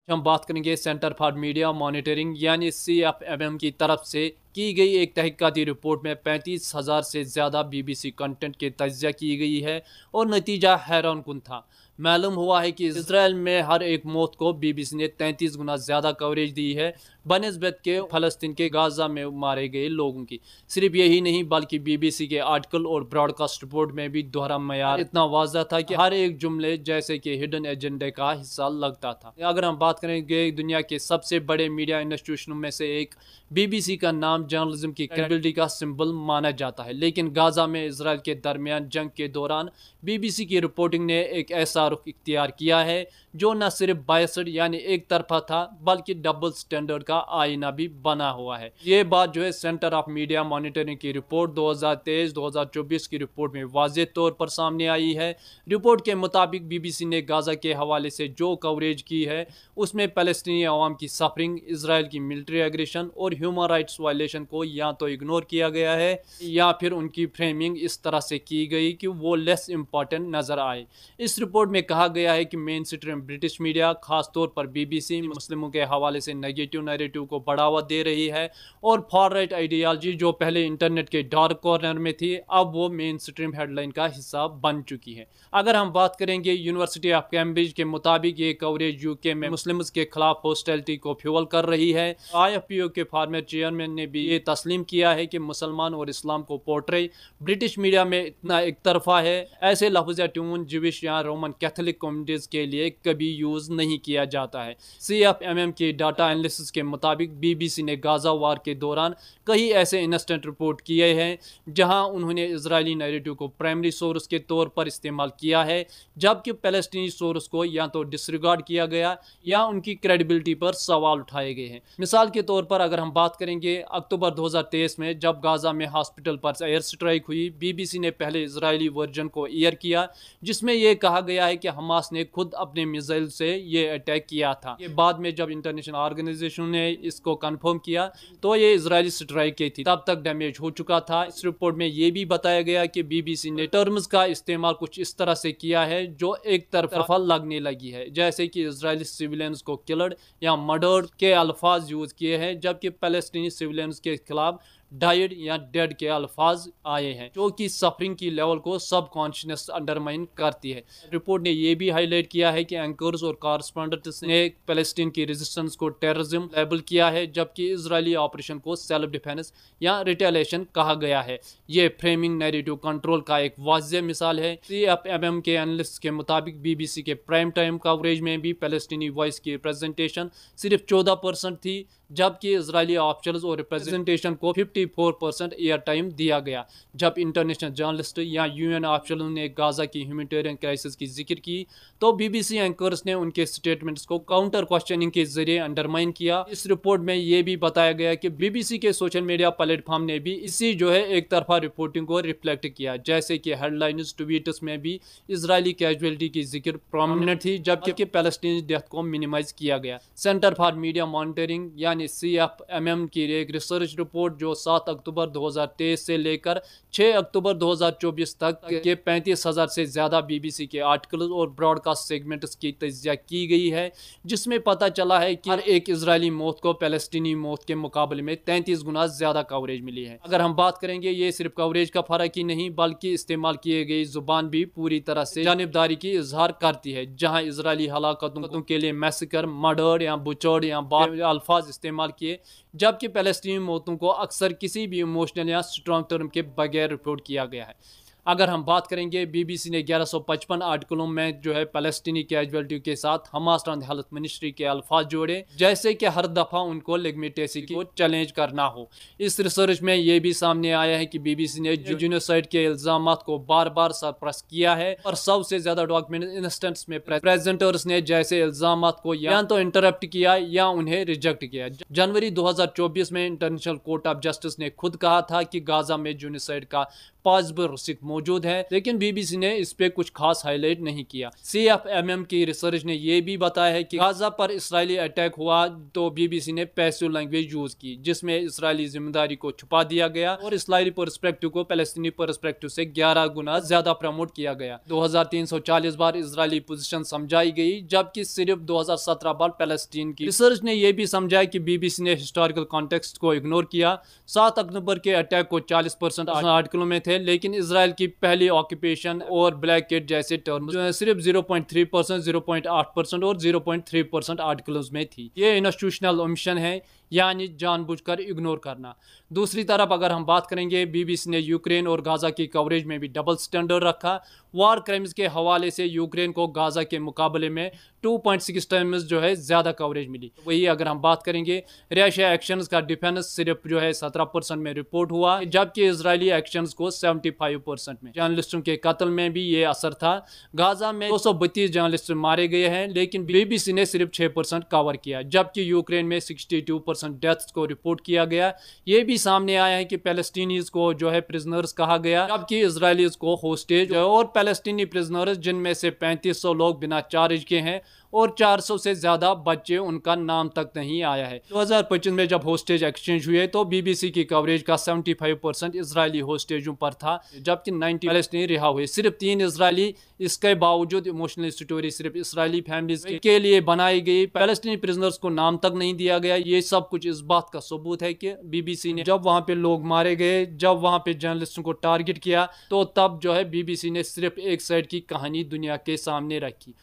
हम बात करेंगे सेंटर फॉर मीडिया मॉनिटरिंग यानी CFMM की तरफ से की गई एक तहकीकाती रिपोर्ट में 35,000 से ज़्यादा BBC कंटेंट की तज्ज़िया की गई है और नतीजा हैरानकुन था। मालूम हुआ है कि इसराइल में हर एक मौत को BBC ने 33 गुना ज़्यादा कवरेज दी है बनस्बत के फ़लस्तीन के गाज़ा में मारे गए लोगों की। सिर्फ यही नहीं बल्कि BBC के आर्टिकल और ब्रॉडकास्ट रिपोर्ट में भी दोहरा मयार इतना वाज़ा था कि हर एक जुमले जैसे कि हिडन एजेंडे का हिस्सा लगता था। अगर हम बात करेंगे दुनिया के सबसे बड़े मीडिया इंस्टीट्यूशनों में से एक BBC का नाम जर्नलिज्म की क्रेडिबिलिटी का सिंबल माना जाता है, लेकिन गाज़ा में इसराइल के दरमियान जंग के दौरान BBC की रिपोर्टिंग ने एक ऐसा रुख इख्तियार किया है जो न सिर्फ बायस्ड यानी एक तरफा था बल्कि डबल स्टैंडर्ड का आईना भी बना हुआ है। ये बात जो है सेंटर ऑफ मीडिया मॉनिटरिंग की रिपोर्ट 2023-2024 की रिपोर्ट में वाज़ेह तौर पर सामने आई है। रिपोर्ट के मुताबिक BBC ने गाज़ा के हवाले से जो कवरेज की है उसमें फ़लस्तीनी अवाम की सफरिंग, इसराइल की मिलिट्री एग्रेशन और ह्यूमन राइट्स वायलेशन को या तो इग्नोर किया गया है या फिर उनकी फ्रेमिंग इस तरह से की गई कि वो लेस इम्पॉर्टेंट नज़र आए। इस रिपोर्ट में कहा गया है कि मेन स्ट्रीम ब्रिटिश मीडिया खासतौर पर BBC मुस्लिमों के हवाले से नेगेटिव नैरेटिव को बढ़ावा दे रही है और फॉर राइट आइडियालॉजी जो पहले इंटरनेट के डार्क कॉर्नर में थी अब वो मेन स्ट्रीम हेडलाइन का हिस्सा बन चुकी है। अगर हम बात करेंगे यूनिवर्सिटी ऑफ कैम्ब्रिज के मुताबिक ये कवरेज यूके में मुस्लिम्स के खिलाफ हॉस्टिलिटी को फ्यूल कर रही है। IFPO के फॉर्मर चेयरमैन ने भी ये तस्लीम किया है कि मुसलमान और इस्लाम को पोर्ट्रे ब्रिटिश मीडिया में इतना एक तरफा है। ऐसे लफ्ज़ या ट्यून ज्यूइश या रोमन कैथोलिक कम्युनिटीज़ के लिए कभी यूज़ नहीं किया जाता है। CFMM के डाटा एनालिसिस के मुताबिक BBC ने गाज़ा वार के दौरान कई ऐसे इंसिडेंट रिपोर्ट किए हैं जहां उन्होंने इजरायली नैरेटिव को प्राइमरी सोर्स के तौर पर इस्तेमाल किया है, जबकि फ़लस्तीनी सोर्स को या तो डिसरिगार्ड किया गया या उनकी क्रेडिबिलिटी पर सवाल उठाए गए हैं। मिसाल के तौर पर अगर हम बात करेंगे अक्टूबर 2023 में जब गाज़ा में हॉस्पिटल पर एयर स्ट्राइक हुई, BBC ने पहले इजरायली वर्जन को एयर किया जिसमें यह कहा गया है कि हमास ने खुद अपने मिसाइल से ये अटैक किया था। ये बाद में जब इंटरनेशनल ऑर्गेनाइजेशन ने इसको कंफर्म किया तो ये इजरायली स्ट्राइक की थी, तब तक डैमेज हो चुका था। इस रिपोर्ट में ये भी बताया गया कि BBC ने टर्म्स का इस्तेमाल कुछ इस तरह से किया है जो एक तरफा लगने लगी है, जैसे कि इजरायली सिविलियंस को किल्ड या मर्डर्ड के अल्फाज यूज किए हैं, जबकि फ़लस्तीनी सिविलियंस के खिलाफ डाइड या डेड के अल्फाज आए हैं जो कि सफरिंग की लेवल को सब कॉन्शियस अंडरमाइन करती है। रिपोर्ट ने यह भी हाईलाइट किया है कि एंकर्स और कॉरेस्पॉन्डेंट्स ने फ़लस्तीन की रेजिस्टेंस को टेररिज्म लेबल किया है, जबकि इजरायली ऑपरेशन को सेल्फ डिफेंस या रिटेलिएशन कहा गया है। ये फ्रेमिंग नैरेटिव कंट्रोल का एक वाज़ेह मिसाल है। CFMM के एनालिस्ट के मुताबिक BBC के प्राइम टाइम कवरेज में भी फ़लस्तीनी वॉइस की रिप्रेजेंटेशन सिर्फ 14% थी, जबकि इजरायली ऑफिशियल्स और रिप्रेजेंटेशन को 54% एयर टाइम दिया गया। जब इंटरनेशनल जर्नलिस्ट या UN ऑफिशियलों ने गाज़ा की ह्यूमैनिटेरियन क्राइसिस की जिक्र की तो BBC एंकर्स ने उनके स्टेटमेंट्स को काउंटर क्वेश्चनिंग के जरिए अंडरमाइन किया। इस रिपोर्ट में ये भी बताया गया कि BBC के सोशल मीडिया प्लेटफॉर्म ने भी इसी जो है एक तरफा रिपोर्टिंग को रिफ्लेक्ट किया, जैसे कि हेडलाइंस ट्वीट्स में भी इजरायली कैजुअलिटी की जिक्र प्रोमिनेंट थी, जबकि फ़लस्तीनी डेथ को मिनिमाइज किया गया। सेंटर फॉर मीडिया मॉनिटरिंग यानी CFMM की एक रिसर्च रिपोर्ट जो 7 अक्टूबर 2023 से लेकर 6 अक्टूबर 2024 तक के 35,000 से ज़्यादा BBC के आर्टिकल और ब्रॉडकास्ट सेगमेंट्स की तज्ज़िया की गई है, जिसमें पता चला है कि हर एक इजरायली मौत को फ़लस्तीनी मौत के मुकाबले में 33 गुना ज़्यादा कवरेज मिली है। अगर हम बात करेंगे ये सिर्फ कवरेज का फ़र्क ही नहीं बल्कि इस्तेमाल किए गई ज़ुबान भी पूरी तरह से जानिबदारी की इजहार करती है, जहाँ इजरायली हलाकतों के लिए मैसेकर, मर्डर या बुचर्ड या बार अल्फाज इस्तेमाल किए, जबकि फ़लस्तीनी मौतों को अक्सर किसी भी इमोशनल या स्ट्रॉन्ग टर्म के बगैर रिपोर्ट किया गया है। अगर हम बात करेंगे BBC ने 1155 आर्टिकलों में जो है फ़लस्तीनी कैजुअलिटी के साथ हमास एंड हेल्थ मिनिस्ट्री के अल्फाज जोड़े, जैसे कि हर दफ़ा उनको लेगिटिमेसी को चैलेंज करना हो। इस रिसर्च में ये भी सामने आया है कि BBC ने जेनोसाइड के इल्ज़ामात को बार बार सरप्रेस किया है और सबसे ज़्यादा डॉक्यूमेंट इंस्टेंस में प्रेजेंटर्स ने जैसे इल्ज़ामात को या तो इंटरप्ट किया या उन्हें रिजेक्ट किया। जनवरी 2024 में इंटरनेशनल कोर्ट ऑफ जस्टिस ने खुद कहा था कि गाज़ा में जेनोसाइड का पॉसिबल रिस्क मौजूद है, लेकिन BBC ने इस पे कुछ खास हाईलाइट नहीं किया। CFMM की रिसर्च ने यह भी बताया है कि गाजा पर इसराइली अटैक हुआ तो BBC ने पैसिव लैंग्वेज यूज की, जिसमें इसराइली जिम्मेदारी को छुपा दिया गया और इसराइली पर्सपेक्टिव को पैलेस्टीनी पर्सपेक्टिव से 11 गुना ज्यादा प्रमोट किया गया। 2340 बार इसराइली पोजीशन समझाई गई, जबकि सिर्फ 2017 बार पैलेस्टीन की। रिसर्च ने यह भी समझाया कि BBC ने हिस्टोरिकल कॉन्टेक्स्ट को इग्नोर किया। 7 अक्टूबर के अटैक को 40% आर्टिकलों में थे, लेकिन इसराइल की पहली ऑक्यूपेशन और ब्लैकेट जैसे टर्म सिर्फ 0.3%, 0.8% और 0.3% आर्टिकल्स में थी। ये इंस्टीट्यूशनल ओमिशन है, यानी जानबूझकर इग्नोर करना। दूसरी तरफ अगर हम बात करेंगे, BBC ने यूक्रेन और गाजा की कवरेज में भी डबल स्टैंडर्ड रखा। वार क्राइम्स के हवाले से यूक्रेन को गाजा के मुकाबले में 2.6 टाइम्स जो है ज्यादा कवरेज मिली। वही अगर हम बात करेंगे, रशिया एक्शंस का डिफेंस सिर्फ जो है 17% में रिपोर्ट हुआ, जबकि इजरायली एक्शंस को 75% में। जर्नलिस्टों के कत्ल में भी ये असर था। गाजा में 232 जर्नलिस्ट मारे गए हैं, लेकिन BBC ने सिर्फ 6% कवर किया, जबकि यूक्रेन में 62% डेथ्स को रिपोर्ट किया गया। ये भी सामने आया है कि पैलेस्टीनीज को जो है प्रिजनर्स कहा गया, जबकि इजरायलीज को होस्टेज। और पैलेस्टीनी प्रिजनर्स जिनमें से 3500 लोग बिना चार्ज के हैं और 400 से ज्यादा बच्चे, उनका नाम तक नहीं आया है। 2025 में जब होस्टेज एक्सचेंज हुए तो BBC की कवरेज का 75% इजरायली होस्टेजों पर था, जबकि 90 पैलेस्टीनी रिहा हुए। सिर्फ 3 इजरायली। इसके बावजूद इमोशनल स्टोरी सिर्फ इजरायली फैमिलीज के लिए बनाई गई, पैलेस्टीनी प्रिजनर्स को नाम तक नहीं दिया गया। ये सब कुछ इस बात का सबूत है कि BBC ने जब वहां पे लोग मारे गए, जब वहां पे जर्नलिस्टों को टारगेट किया, तो तब जो है BBC ने सिर्फ एक साइड की कहानी दुनिया के सामने रखी।